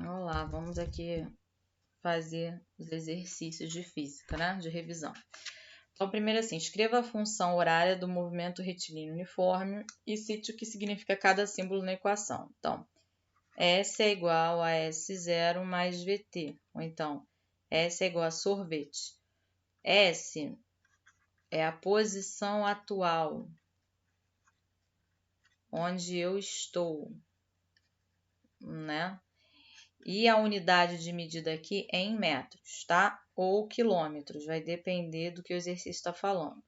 Vamos lá, vamos aqui fazer os exercícios de física, né? De revisão. Então, primeiro assim, escreva a função horária do movimento retilíneo uniforme e cite o que significa cada símbolo na equação. Então, S é igual a S0 mais VT. Ou então, S é igual a sorvete. S é a posição atual, onde eu estou, né? E a unidade de medida aqui é em metros, tá? Ou quilômetros, vai depender do que o exercício está falando.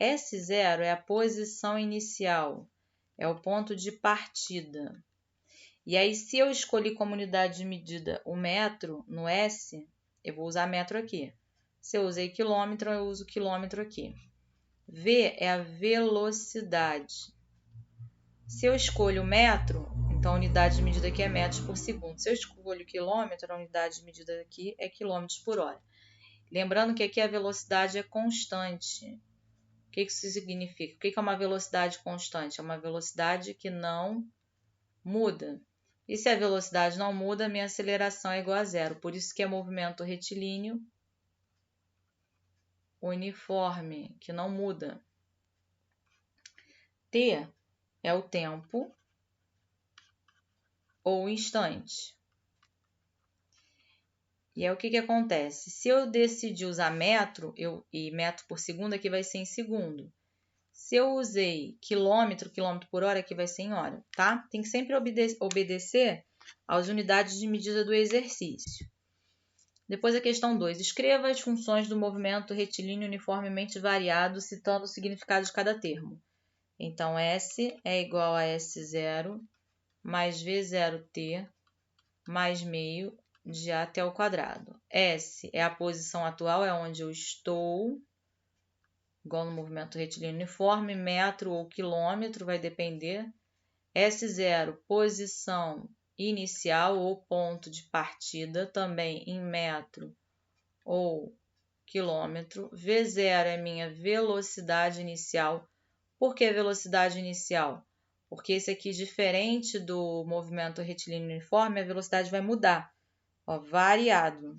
S0 é a posição inicial, é o ponto de partida. E aí, se eu escolhi como unidade de medida o metro no S, eu vou usar metro aqui. Se eu usei quilômetro, eu uso quilômetro aqui. V é a velocidade. Se eu escolho metro, então a unidade de medida aqui é metros por segundo. Se eu escolho quilômetro, a unidade de medida aqui é quilômetros por hora. Lembrando que aqui a velocidade é constante. O que isso significa? O que é uma velocidade constante? É uma velocidade que não muda. E se a velocidade não muda, minha aceleração é igual a zero. Por isso que é movimento retilíneo uniforme, que não muda. T é o tempo ou instante. E aí o que acontece? Se eu decidir usar metro, e metro por segundo aqui vai ser em segundo. Se eu usei quilômetro por hora, aqui vai ser em hora, tá? Tem que sempre obedecer às unidades de medida do exercício. Depois a questão 2. Escreva as funções do movimento retilíneo uniformemente variado, citando o significado de cada termo. Então, S é igual a S0 mais V0t mais meio de A até o quadrado. S é a posição atual, é onde eu estou, igual no movimento retilíneo uniforme, metro ou quilômetro, vai depender. S0, posição inicial ou ponto de partida, também em metro ou quilômetro. V0 é minha velocidade inicial. Por que velocidade inicial? Porque esse aqui, diferente do movimento retilíneo uniforme, a velocidade vai mudar. Ó, variado.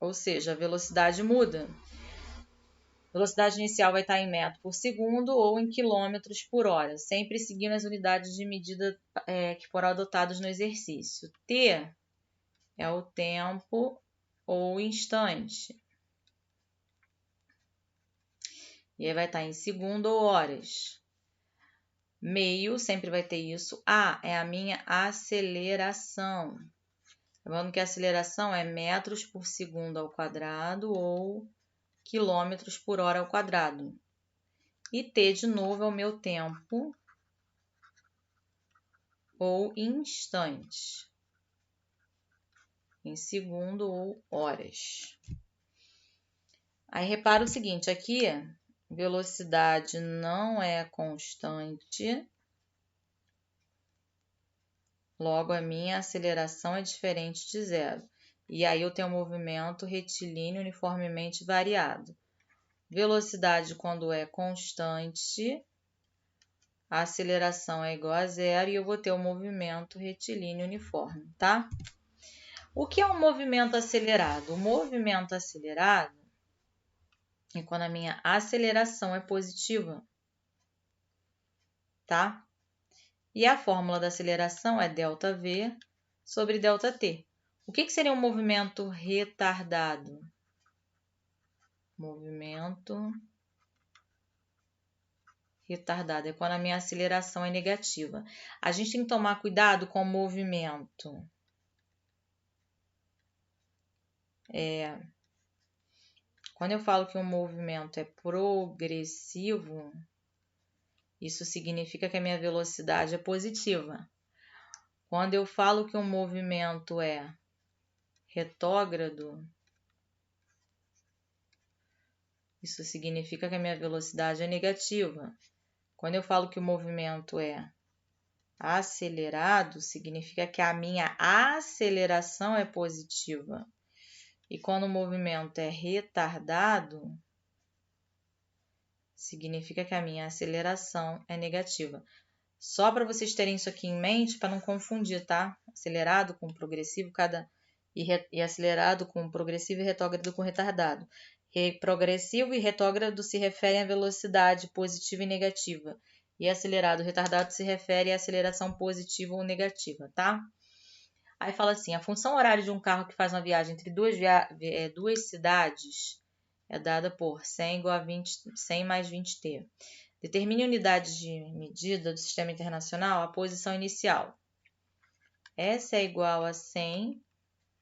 Ou seja, a velocidade muda. A velocidade inicial vai estar em metro por segundo ou em quilômetros por hora, sempre seguindo as unidades de medida que foram adotadas no exercício. T é o tempo ou instante. E aí vai estar em segundo ou horas. Meio, sempre vai ter isso. A é a minha aceleração. Lembrando que a aceleração é metros por segundo ao quadrado ou quilômetros por hora ao quadrado. E T, de novo, é o meu tempo ou instante, em segundo ou horas. Aí, repara o seguinte, aqui, velocidade não é constante, logo a minha aceleração é diferente de zero. E aí eu tenho um movimento retilíneo uniformemente variado. Velocidade, quando é constante, a aceleração é igual a zero e eu vou ter o movimento retilíneo uniforme, tá? O que é um movimento acelerado? O movimento acelerado é quando a minha aceleração é positiva, tá? E a fórmula da aceleração é ΔV sobre ΔT. O que seria um movimento retardado? Movimento retardado é quando a minha aceleração é negativa. A gente tem que tomar cuidado com o movimento. Quando eu falo que um movimento é progressivo, isso significa que a minha velocidade é positiva. Quando eu falo que um movimento é retrógrado, isso significa que a minha velocidade é negativa. Quando eu falo que o movimento é acelerado, significa que a minha aceleração é positiva. E quando o movimento é retardado, significa que a minha aceleração é negativa. Só para vocês terem isso aqui em mente, para não confundir, tá? Acelerado com progressivo, e acelerado com progressivo e retrógrado com retardado. Progressivo e retrógrado se referem à velocidade positiva e negativa. E acelerado, retardado se refere à aceleração positiva ou negativa, tá? Aí fala assim, a função horária de um carro que faz uma viagem entre duas cidades é dada por 100 igual a 100 mais 20t. Determine unidades de medida do sistema internacional, a posição inicial. S é igual a 100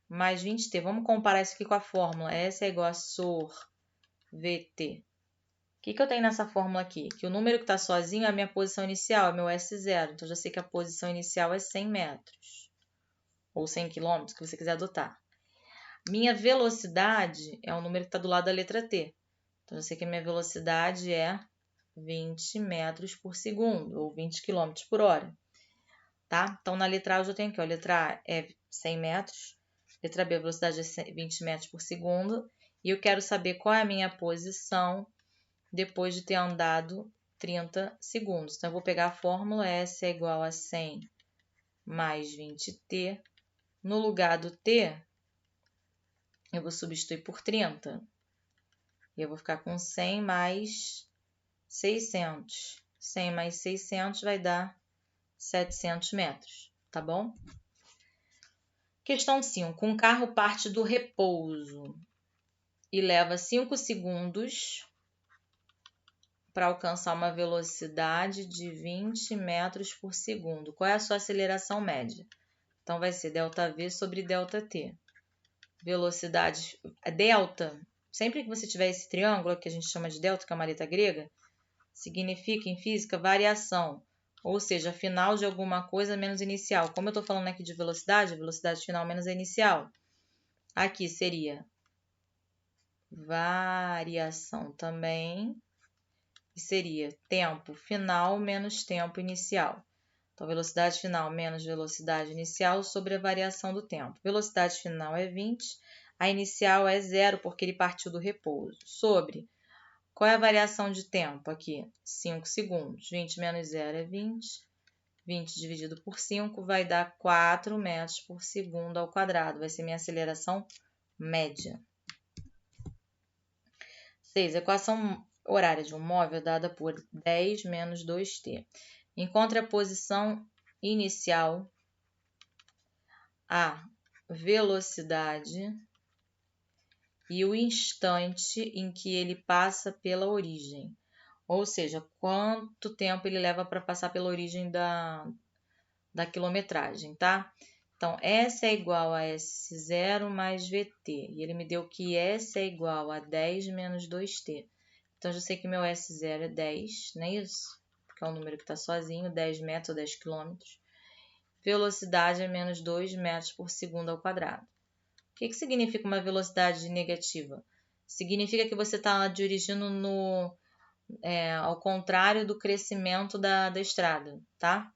mais 20t. Vamos comparar isso aqui com a fórmula. S é igual a SOR VT. O que eu tenho nessa fórmula aqui? Que o número que está sozinho é a minha posição inicial, é meu S0. Então, já sei que a posição inicial é 100 metros. Ou 100 km, que você quiser adotar. Minha velocidade é o número que está do lado da letra T. Então, eu sei que a minha velocidade é 20 metros por segundo, ou 20 km por hora. Tá? Então, na letra A eu já tenho aqui, ó, a letra A é 100 metros, letra B a velocidade é 20 metros por segundo, e eu quero saber qual é a minha posição depois de ter andado 30 segundos. Então, eu vou pegar a fórmula, S é igual a 100 mais 20t. No lugar do t, eu vou substituir por 30. E eu vou ficar com 100 mais 600. 100 mais 600 vai dar 700 metros, tá bom? Questão 5. Um carro parte do repouso e leva 5 segundos para alcançar uma velocidade de 20 metros por segundo. Qual é a sua aceleração média? Então, vai ser ΔV sobre ΔT. Velocidade delta, sempre que você tiver esse triângulo que a gente chama de delta, que é uma letra grega, significa em física variação, ou seja, final de alguma coisa menos inicial. Como eu estou falando aqui de velocidade, a velocidade final menos a inicial. Aqui seria variação também, e seria tempo final menos tempo inicial. Então, velocidade final menos velocidade inicial sobre a variação do tempo. Velocidade final é 20, a inicial é 0, porque ele partiu do repouso. Sobre, qual é a variação de tempo aqui? 5 segundos. 20 menos 0 é 20. 20 dividido por 5 vai dar 4 metros por segundo ao quadrado. Vai ser minha aceleração média. 6. Equação horária de um móvel dada por 10 menos 2t. Encontre a posição inicial, a velocidade e o instante em que ele passa pela origem. Ou seja, quanto tempo ele leva para passar pela origem da quilometragem, tá? Então, S é igual a S0 mais VT. E ele me deu que S é igual a 10 menos 2T. Então, eu já sei que meu S0 é 10, não é isso? Porque é um número que está sozinho, 10 metros ou 10 quilômetros. Velocidade é menos 2 metros por segundo ao quadrado. O que significa uma velocidade negativa? Significa que você está dirigindo ao contrário do crescimento da estrada, tá?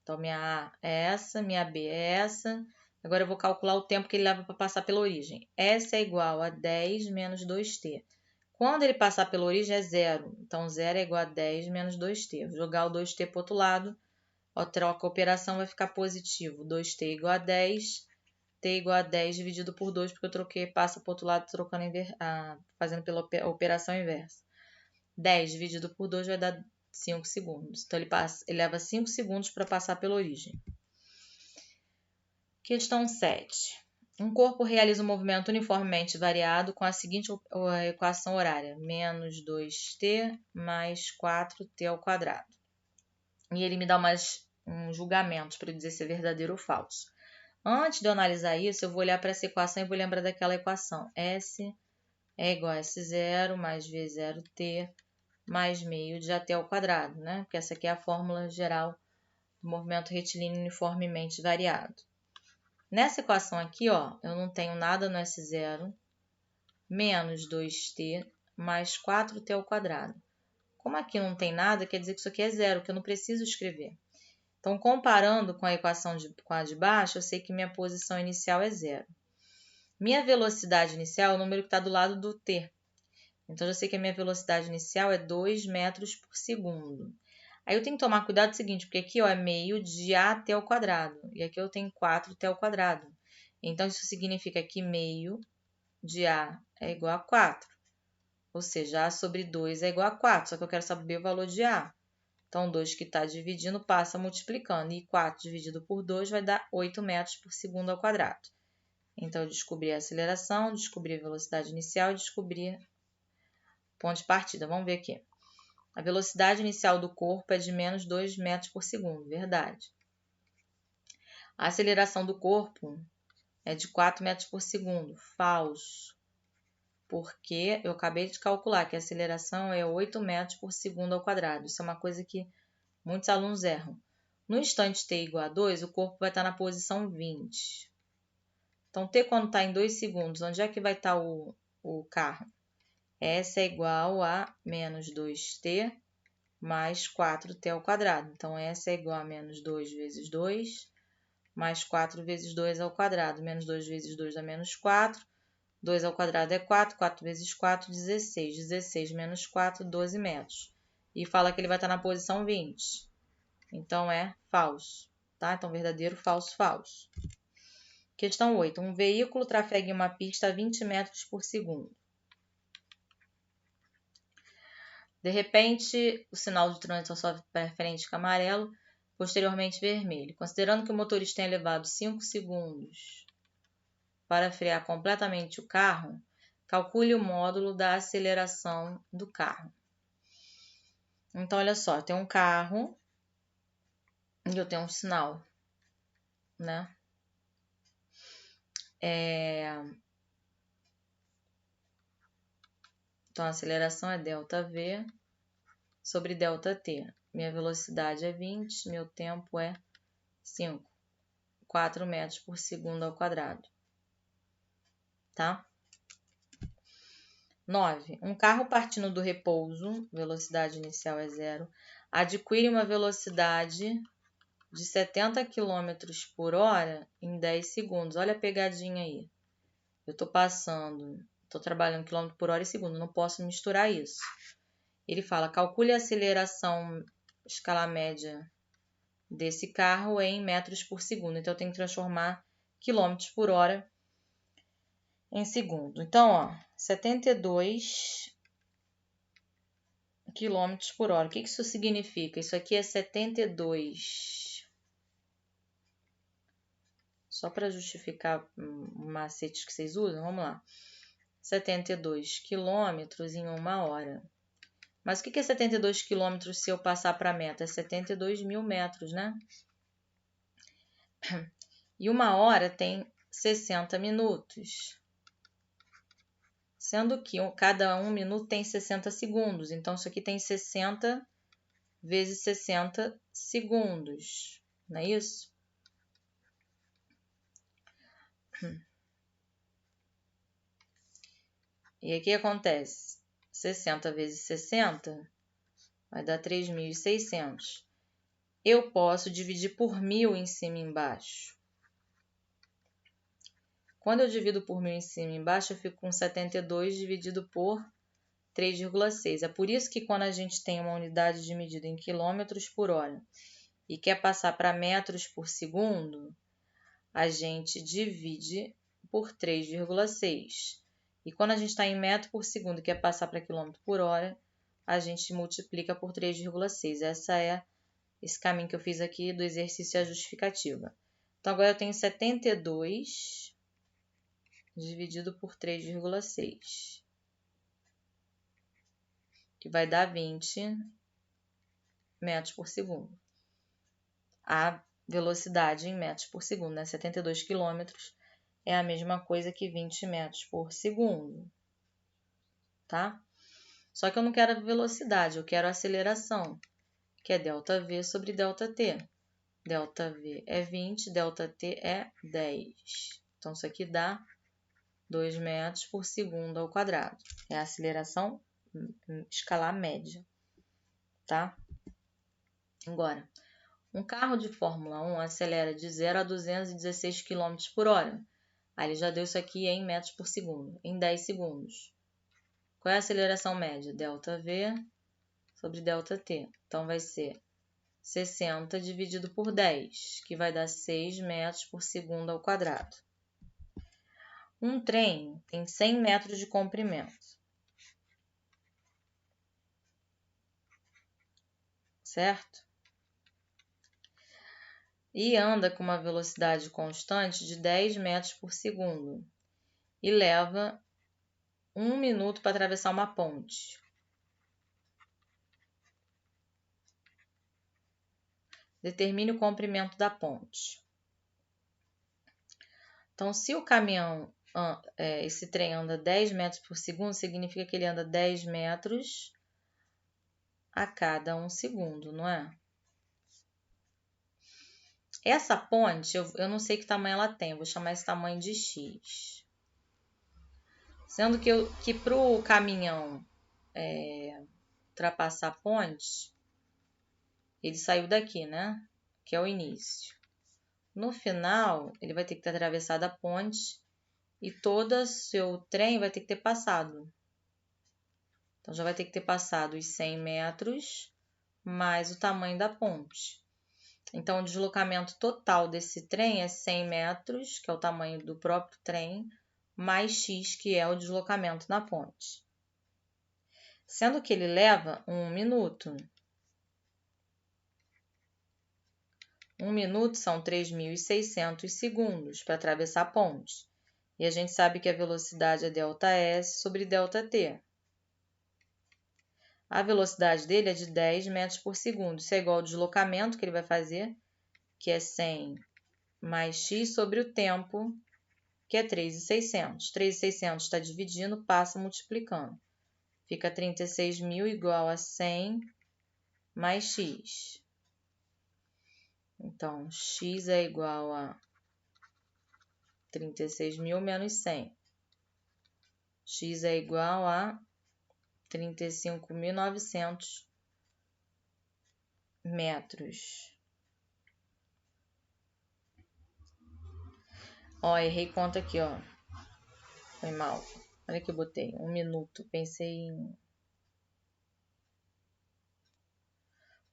Então, minha A é essa, minha B é essa. Agora, eu vou calcular o tempo que ele leva para passar pela origem. S é igual a 10 menos 2t. Quando ele passar pela origem, é 0. Então, 0 é igual a 10 menos 2t. Vou jogar o 2t para o outro lado. A troca a operação vai ficar positivo. 2t igual a 10. T igual a 10 dividido por 2, porque eu troquei, passa para o outro lado, fazendo pela operação inversa. 10 dividido por 2 vai dar 5 segundos. Então, ele leva 5 segundos para passar pela origem. Questão 7. Um corpo realiza um movimento uniformemente variado com a seguinte equação horária. Menos 2t mais 4t ao quadrado. E ele me dá uns julgamentos para dizer se é verdadeiro ou falso. Antes de eu analisar isso, eu vou olhar para essa equação e vou lembrar daquela equação. S é igual a S0 mais V0t mais meio de AT ao quadrado, né? Porque essa aqui é a fórmula geral do movimento retilíneo uniformemente variado. Nessa equação aqui, ó, eu não tenho nada no S0, menos 2t mais 4t ao quadrado. Como aqui não tem nada, quer dizer que isso aqui é zero, que eu não preciso escrever. Então, comparando com a equação com a de baixo, eu sei que minha posição inicial é zero. Minha velocidade inicial é o número que está do lado do t. Então, eu sei que a minha velocidade inicial é 2 metros por segundo. Aí eu tenho que tomar cuidado do seguinte, porque aqui ó, é meio de a² ao quadrado, e aqui eu tenho 4t ao quadrado. Então, isso significa que meio de a é igual a 4. Ou seja, a sobre 2 é igual a 4, só que eu quero saber o valor de a. Então, 2 que está dividindo passa multiplicando, e 4 dividido por 2 vai dar 8 metros por segundo ao quadrado. Então, eu descobri a aceleração, descobri a velocidade inicial e descobri ponto de partida. Vamos ver aqui. A velocidade inicial do corpo é de menos 2 metros por segundo, verdade. A aceleração do corpo é de 4 metros por segundo, falso. Porque eu acabei de calcular que a aceleração é 8 metros por segundo ao quadrado. Isso é uma coisa que muitos alunos erram. No instante t igual a 2, o corpo vai estar na posição 20. Então, t quando está em 2 segundos, onde é que vai estar o carro? S é igual a menos 2t mais 4t ao quadrado. Então, S é igual a menos 2 vezes 2, mais 4 vezes 2 ao quadrado. Menos 2 vezes 2 dá menos 4. 2 ao quadrado é 4, 4 vezes 4, 16. 16 menos 4, 12 metros. E fala que ele vai estar na posição 20. Então, é falso, tá? Então, verdadeiro, falso, falso. Questão 8. Um veículo trafega em uma pista a 20 metros por segundo. De repente, o sinal de trânsito só para frente fica amarelo, posteriormente vermelho. Considerando que o motorista tenha levado 5 segundos para frear completamente o carro, calcule o módulo da aceleração do carro. Então, olha só, tem um carro e eu tenho um sinal, né? Então, a aceleração é ΔV sobre ΔT. Minha velocidade é 20, meu tempo é 5. 4 metros por segundo ao quadrado. Tá? 9. Um carro partindo do repouso, velocidade inicial é 0, adquire uma velocidade de 70 km por hora em 10 segundos. Olha a pegadinha aí. Eu estou trabalhando quilômetro por hora e segundo, não posso misturar isso. Ele fala, calcule a aceleração escala média desse carro em metros por segundo. Então, eu tenho que transformar quilômetros por hora em segundo. Então, ó, 72 quilômetros por hora. O que isso significa? Isso aqui é 72. Só para justificar macetes que vocês usam, vamos lá. 72 quilômetros em 1 hora. Mas o que é 72 quilômetros se eu passar para a meta? É 72 mil metros, né? E 1 hora tem 60 minutos. Sendo que cada 1 minuto tem 60 segundos. Então, isso aqui tem 60 vezes 60 segundos. Não é isso? E aqui acontece 60 vezes 60 vai dar 3.600. Eu posso dividir por 1.000 em cima e embaixo. Quando eu divido por 1.000 em cima e embaixo, eu fico com 72 dividido por 3,6. É por isso que quando a gente tem uma unidade de medida em quilômetros por hora e quer passar para metros por segundo, a gente divide por 3,6. E quando a gente está em metro por segundo e quer passar para quilômetro por hora, a gente multiplica por 3,6. Esse caminho que eu fiz aqui do exercício é a justificativa. Então, agora eu tenho 72 dividido por 3,6, que vai dar 20 metros por segundo. A velocidade em metros por segundo, né? 72 quilômetros é a mesma coisa que 20 metros por segundo, tá? Só que eu não quero a velocidade, eu quero a aceleração, que é ΔV sobre ΔT. ΔV é 20, ΔT é 10. Então, isso aqui dá 2 metros por segundo ao quadrado. É a aceleração escalar média, tá? Agora, um carro de Fórmula 1 acelera de 0 a 216 km por hora. Aí ele já deu isso aqui em metros por segundo, em 10 segundos. Qual é a aceleração média? ΔV sobre ΔT. Então, vai ser 60 dividido por 10, que vai dar 6 metros por segundo ao quadrado. Um trem tem 100 metros de comprimento, certo? E anda com uma velocidade constante de 10 metros por segundo e leva 1 minuto para atravessar uma ponte. Determine o comprimento da ponte. Então, se o caminhão, esse trem anda 10 metros por segundo, significa que ele anda 10 metros a cada 1 segundo, não é? Essa ponte, eu não sei que tamanho ela tem, eu vou chamar esse tamanho de X. Sendo que para o caminhão ultrapassar a ponte, ele saiu daqui, né? Que é o início. No final, ele vai ter que ter atravessado a ponte e todo o seu trem vai ter que ter passado. Então, já vai ter que ter passado os 100 metros mais o tamanho da ponte. Então, o deslocamento total desse trem é 100 metros, que é o tamanho do próprio trem, mais X, que é o deslocamento na ponte. Sendo que ele leva 1 minuto. 1 minuto são 3.600 segundos para atravessar a ponte. E a gente sabe que a velocidade é ΔS sobre ΔT. A velocidade dele é de 10 metros por segundo. Isso é igual ao deslocamento que ele vai fazer, que é 100 mais x sobre o tempo, que é 3.600. 3.600 está dividindo, passa multiplicando. Fica 36.000 igual a 100 mais x. Então, x é igual a 36.000 menos 100. X é igual a 35.900 metros. Ó, errei conta aqui, ó. Foi mal. Olha que eu botei. 1 minuto. Pensei em...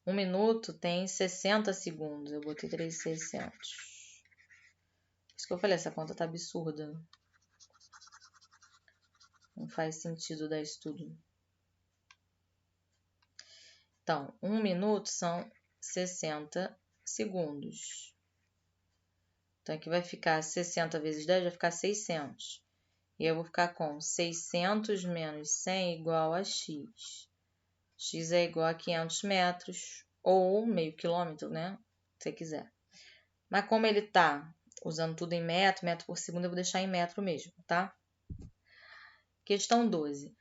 1 minuto tem 60 segundos. Eu botei 3.600. Isso que eu falei, essa conta tá absurda. Não faz sentido dar isso tudo. Então, 1 minuto são 60 segundos. Então, aqui vai ficar 60 vezes 10, vai ficar 600. E eu vou ficar com 600 menos 100 igual a x. X é igual a 500 metros, ou meio quilômetro, né? Se você quiser. Mas como ele está usando tudo em metro, metro por segundo, eu vou deixar em metro mesmo, tá? Questão 12.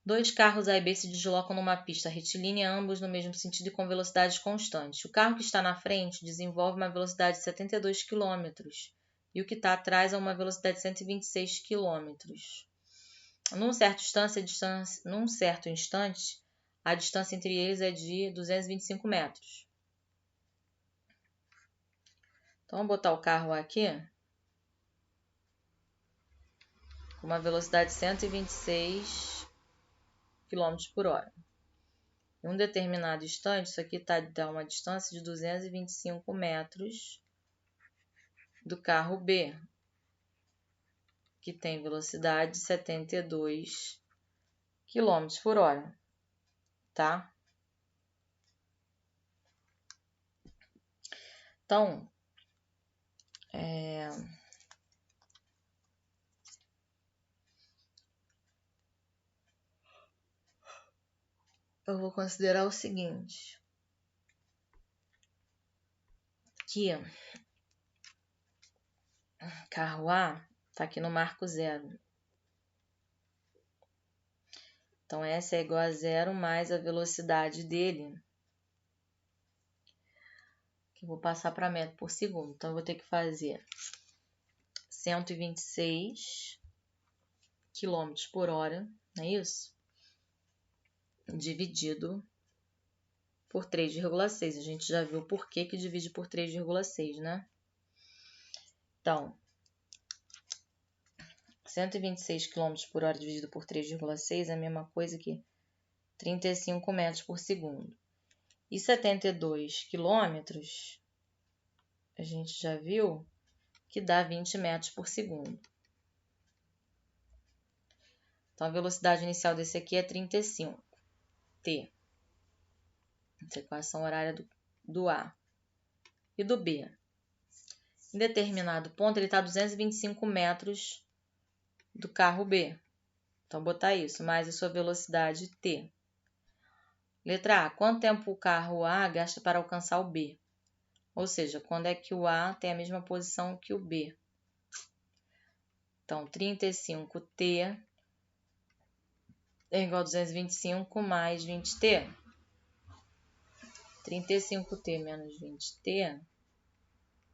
2 carros A e B se deslocam numa pista retilínea, ambos no mesmo sentido e com velocidades constantes. O carro que está na frente desenvolve uma velocidade de 72 km e o que está atrás a uma velocidade de 126 km. Num certo instante, a distância entre eles é de 225 metros. Então, vamos botar o carro aqui com uma velocidade de 126 km por hora. Em um determinado instante, isso aqui dá uma distância de 225 metros do carro B, que tem velocidade de 72 km por hora, tá? Então, eu vou considerar o seguinte, que carro A está aqui no marco zero. Então, S é igual a zero mais a velocidade dele, que eu vou passar para metro por segundo. Então, eu vou ter que fazer 126 km por hora, não é isso? Dividido por 3,6. A gente já viu por que divide por 3,6, né? Então, 126 km por hora dividido por 3,6 é a mesma coisa que 35 metros por segundo. E 72 quilômetros, a gente já viu que dá 20 metros por segundo. Então, a velocidade inicial desse aqui é 35 T. Essa equação horária do A. E do B. Em determinado ponto, ele está a 225 metros do carro B. Então, botar isso, mais a sua velocidade T. Letra A. Quanto tempo o carro A gasta para alcançar o B? Ou seja, quando é que o A tem a mesma posição que o B? Então, 35T é igual a 225 mais 20T. 35T menos 20T é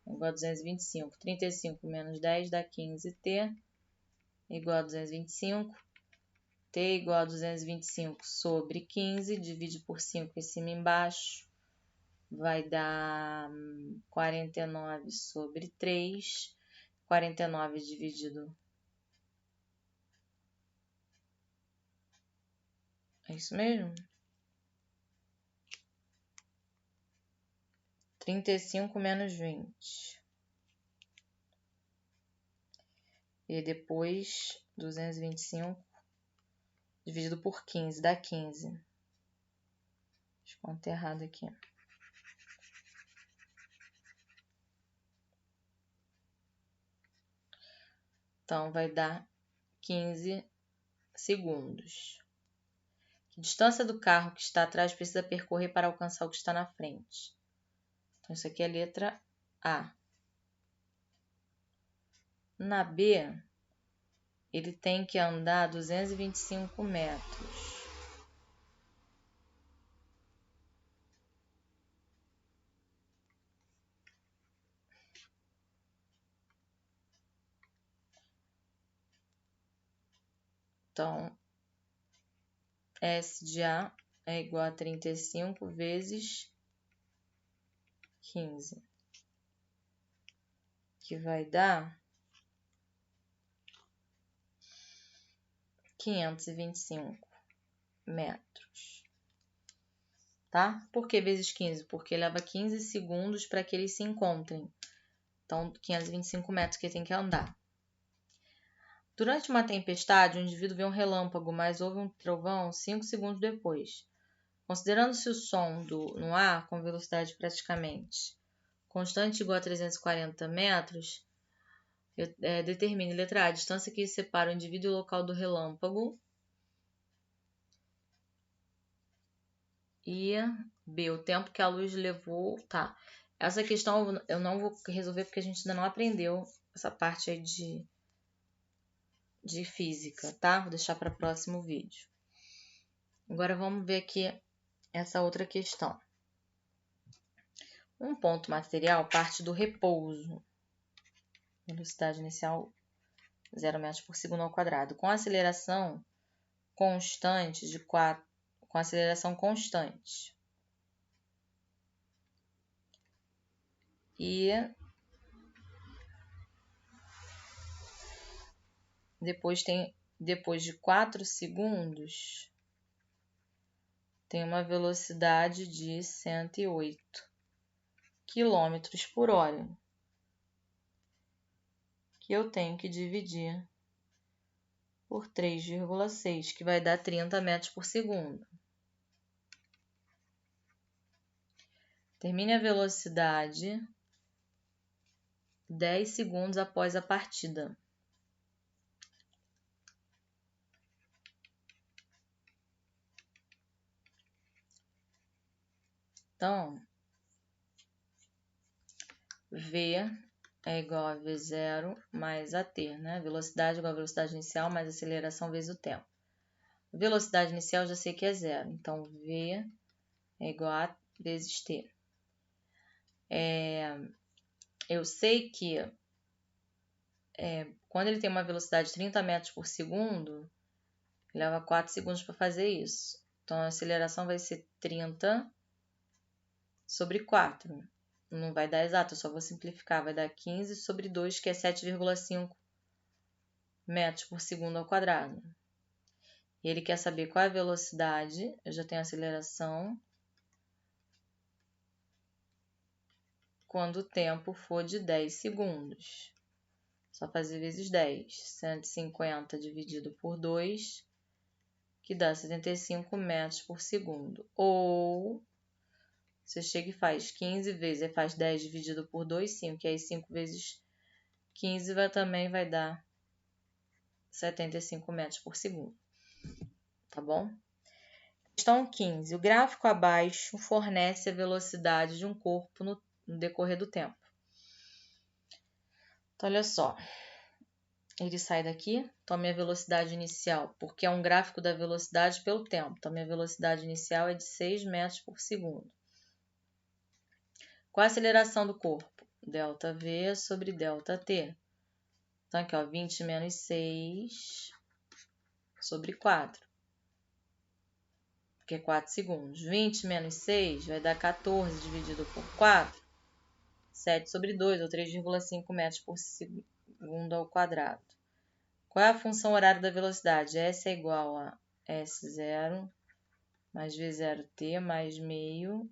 igual a 225. 35 menos 10 dá 15T, igual a 225. T igual a 225 sobre 15, divide por 5 em cima e embaixo, vai dar 49 sobre 3. 49 dividido. É isso mesmo? 35 menos 20. E depois 225 dividido por 15, dá 15. Deixa eu contar errado aqui. Então, vai dar 15 segundos. Que distância do carro que está atrás precisa percorrer para alcançar o que está na frente? Então, isso aqui é a letra A. Na B, ele tem que andar 225 metros. Então, S de A é igual a 35 vezes 15, que vai dar 525 metros. Tá? Por que vezes 15? Porque leva 15 segundos para que eles se encontrem. Então, 525 metros que ele tem que andar. Durante uma tempestade, o indivíduo vê um relâmpago, mas houve um trovão 5 segundos depois. Considerando-se o som no ar com velocidade praticamente constante igual a 340 metros, determine, letra A, a distância que separa o indivíduo e o local do relâmpago. E B, o tempo que a luz levou. Tá. Essa questão eu não vou resolver porque a gente ainda não aprendeu essa parte aí de física, tá? Vou deixar para o próximo vídeo. Agora vamos ver aqui essa outra questão. Um ponto material parte do repouso. Velocidade inicial 0 metros por segundo ao quadrado. Com aceleração constante de 4. Com aceleração constante. E depois de 4 segundos, tem uma velocidade de 108 km por hora, que eu tenho que dividir por 3,6, que vai dar 30 metros por segundo. Termine a velocidade 10 segundos após a partida. Então, V é igual a V0 mais AT, né? Velocidade igual a velocidade inicial mais aceleração vezes o tempo. Velocidade inicial já sei que é 0, então V é igual a vezes T. Eu sei que quando ele tem uma velocidade de 30 metros por segundo, leva 4 segundos para fazer isso. Então, a aceleração vai ser 30 sobre 4. Não vai dar exato, eu só vou simplificar. Vai dar 15 sobre 2, que é 7,5 metros por segundo ao quadrado. E ele quer saber qual é a velocidade. Eu já tenho a aceleração quando o tempo for de 10 segundos. Só fazer vezes 10. 150 dividido por 2, que dá 75 metros por segundo. Ou você chega e faz 15 vezes, aí faz 10 dividido por 2, 5. E aí 5 vezes 15 também vai dar 75 metros por segundo. Tá bom? Questão 15. O gráfico abaixo fornece a velocidade de um corpo no decorrer do tempo. Então, olha só. Ele sai daqui. Então, a minha velocidade inicial, porque é um gráfico da velocidade pelo tempo. Então, a minha velocidade inicial é de 6 metros por segundo. Qual a aceleração do corpo? ΔV sobre ΔT. Então, aqui, ó, 20 menos 6 sobre 4. Que é 4 segundos. 20 menos 6 vai dar 14 dividido por 4. 7 sobre 2, ou 3,5 metros por segundo ao quadrado. Qual é a função horária da velocidade? S é igual a S0 mais V0t mais meio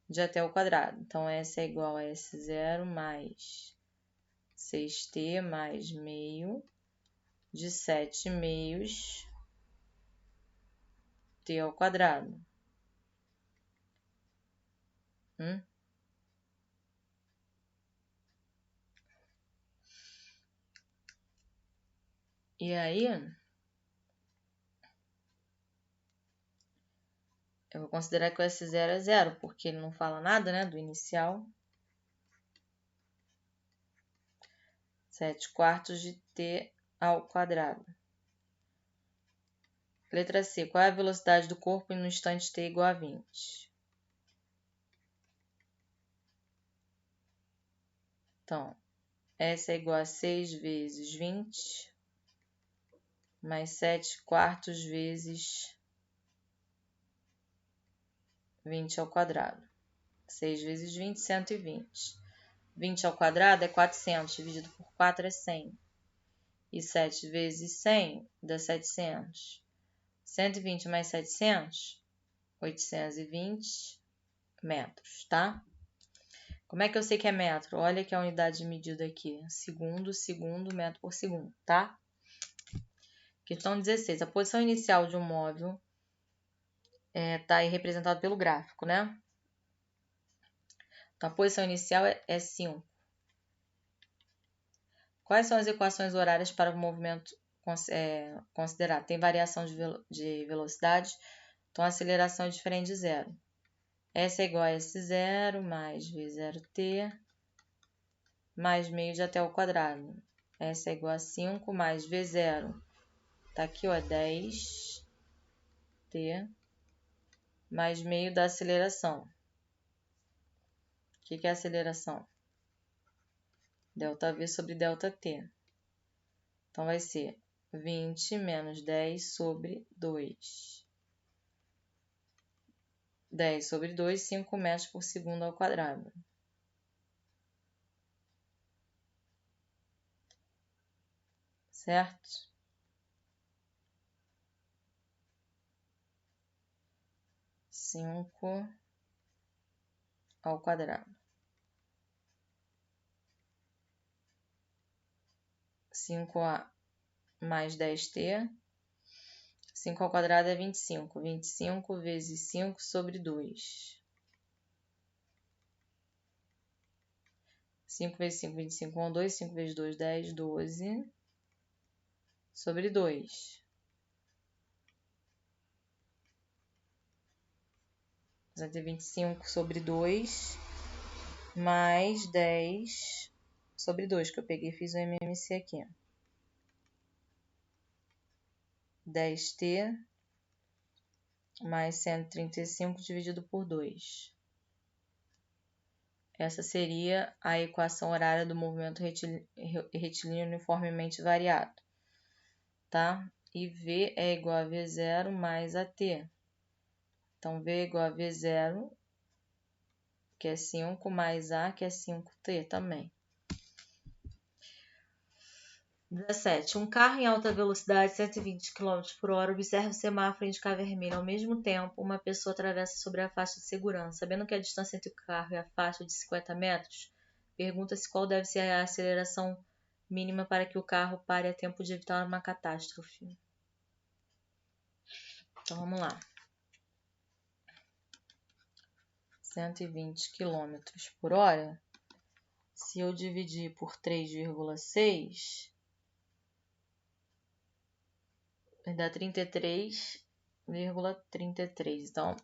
de até ao quadrado. Então, S é igual a S0 mais 6t mais meio de 7 meios t ao quadrado. E aí, eu vou considerar que o S0 é 0, porque ele não fala nada, né, do inicial. 7 quartos de t ao quadrado. Letra C. Qual é a velocidade do corpo no instante t igual a 20? Então, S é igual a 6 vezes 20, mais 7 quartos vezes 20 ao quadrado. 6 vezes 20, 120. 20 ao quadrado é 400, dividido por 4 é 100. E 7 vezes 100 dá 700. 120 mais 700, 820 metros, tá? Como é que eu sei que é metro? Olha que a unidade de medida aqui. Segundo, metro por segundo, tá? Questão 16. A posição inicial de um móvel está aí representada pelo gráfico, né? Então, a posição inicial é 5. Quais são as equações horárias para o movimento considerado? Tem variação de velocidade, então a aceleração é diferente de zero. S é igual a S0 mais V0t mais meio de até ao quadrado. S é igual a 5 mais V0. Tá aqui, ó, 10t mais meio da aceleração. O que é a aceleração? ΔV sobre ΔT. Então, vai ser 20 menos 10 sobre 2. 10 sobre 2, 5 metros por segundo ao quadrado. Certo? 5 ao quadrado. 5a mais 10t. 5 ao quadrado é 25. 25 vezes 5 sobre 2. 5 vezes 5, 25, 1, 2. 5 vezes 2, 10, 12. Sobre 2. 225 sobre 2. Mais 10 sobre 2, que eu peguei e fiz o MMC aqui. 10t mais 135 dividido por 2. Essa seria a equação horária do movimento retilíneo uniformemente variado, tá? E V é igual a V0 mais AT. Então, V é igual a V0, que é 5, mais A, que é 5t também. 17. Um carro em alta velocidade, 120 km por hora, observa o semáforo indicar vermelho. Ao mesmo tempo, uma pessoa atravessa sobre a faixa de segurança. Sabendo que a distância entre o carro e a faixa é de 50 metros, pergunta-se qual deve ser a aceleração mínima para que o carro pare a tempo de evitar uma catástrofe. Então, vamos lá. 120 km por hora. Se eu dividir por 3,6... vai dar 33,33. Então,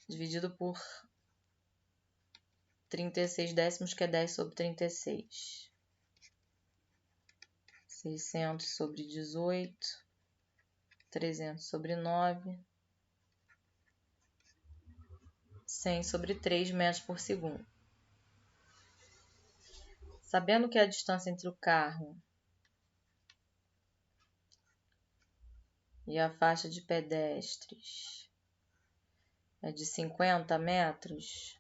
dividido por 36 décimos, que é 10 sobre 36. 600 sobre 18. 300 sobre 9. 100 sobre 3 metros por segundo. Sabendo que a distância entre o carro e a faixa de pedestres é de 50 metros,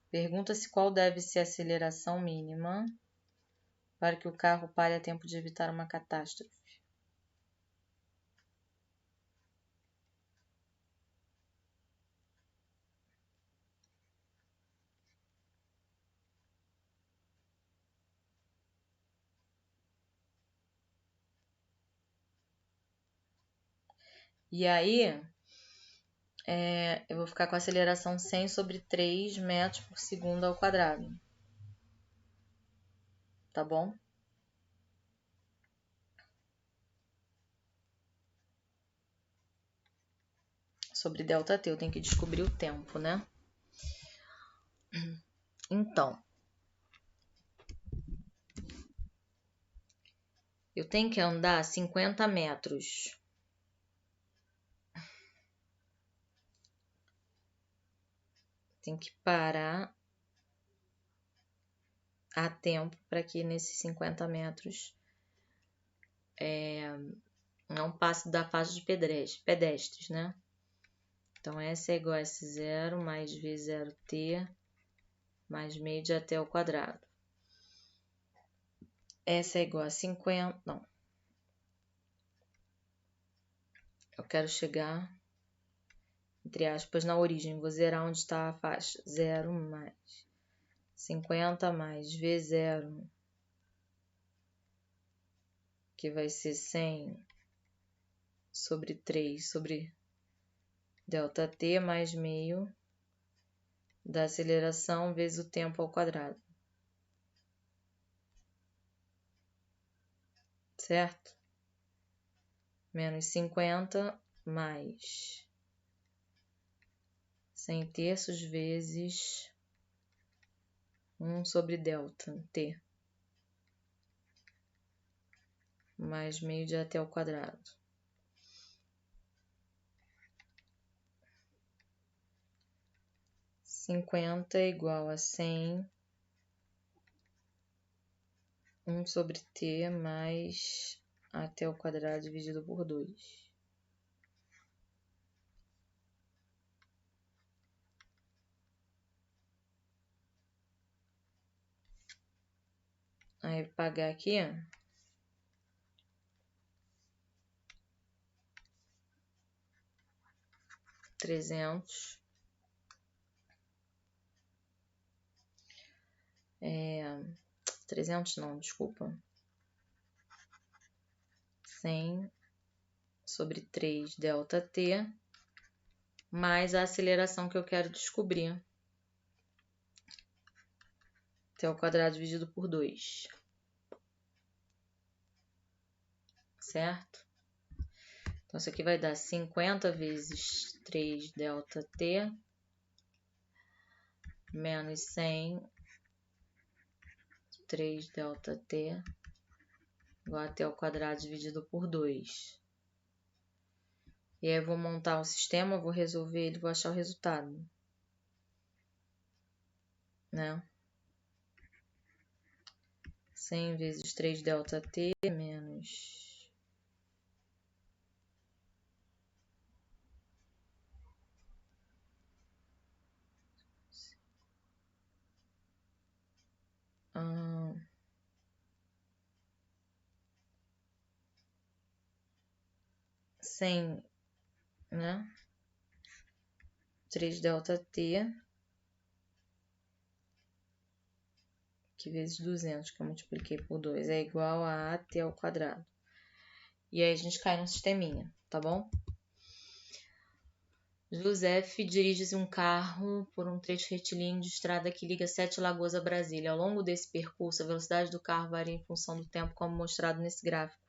pergunta-se qual deve ser a aceleração mínima para que o carro pare a tempo de evitar uma catástrofe. E aí, eu vou ficar com a aceleração 100 sobre 3 metros por segundo ao quadrado. Tá bom? Sobre ΔT, eu tenho que descobrir o tempo, né? Então, eu tenho que andar 50 metros. Tem que parar a tempo para que nesses 50 metros não passe da faixa de pedestres, né? Então, S é igual a S0 mais V0T mais meio de AT ao quadrado. S é igual a 50... Não. Eu quero chegar, entre aspas, na origem. Vou zerar onde está a faixa. 0 mais 50 mais V0, que vai ser 100 sobre 3 sobre ΔT mais meio da aceleração vezes o tempo ao quadrado. Certo? Menos 50 mais 100 terços vezes 1 sobre ΔT mais meio de AT ao quadrado. 50 é igual a 100, 1 sobre T mais AT ao quadrado dividido por 2. Aí, vou pagar aqui, 300. 300 não, desculpa. 100 sobre 3 ΔT mais a aceleração que eu quero descobrir. T ao quadrado dividido por 2. Certo? Então, isso aqui vai dar 50 vezes 3 ΔT menos 100 3 ΔT igual a T ao quadrado dividido por 2. E aí eu vou montar o sistema, vou resolver ele, vou achar o resultado. Né? 100 vezes 3 ΔT menos... 100, né? 3 ΔT, que vezes 200, que eu multipliquei por 2, é igual a AT ao quadrado. E aí a gente cai no sisteminha, tá bom? José dirige um carro por um trecho retilíneo de estrada que liga Sete Lagoas a Brasília. Ao longo desse percurso, a velocidade do carro varia em função do tempo, como mostrado nesse gráfico.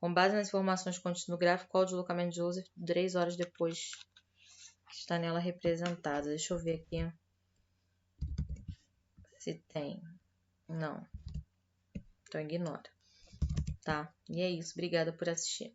Com base nas informações contidas no gráfico, qual o deslocamento de Joseph 3 horas depois que está nela representada? Deixa eu ver aqui se tem. Não. Então ignora. Tá? E é isso. Obrigada por assistir.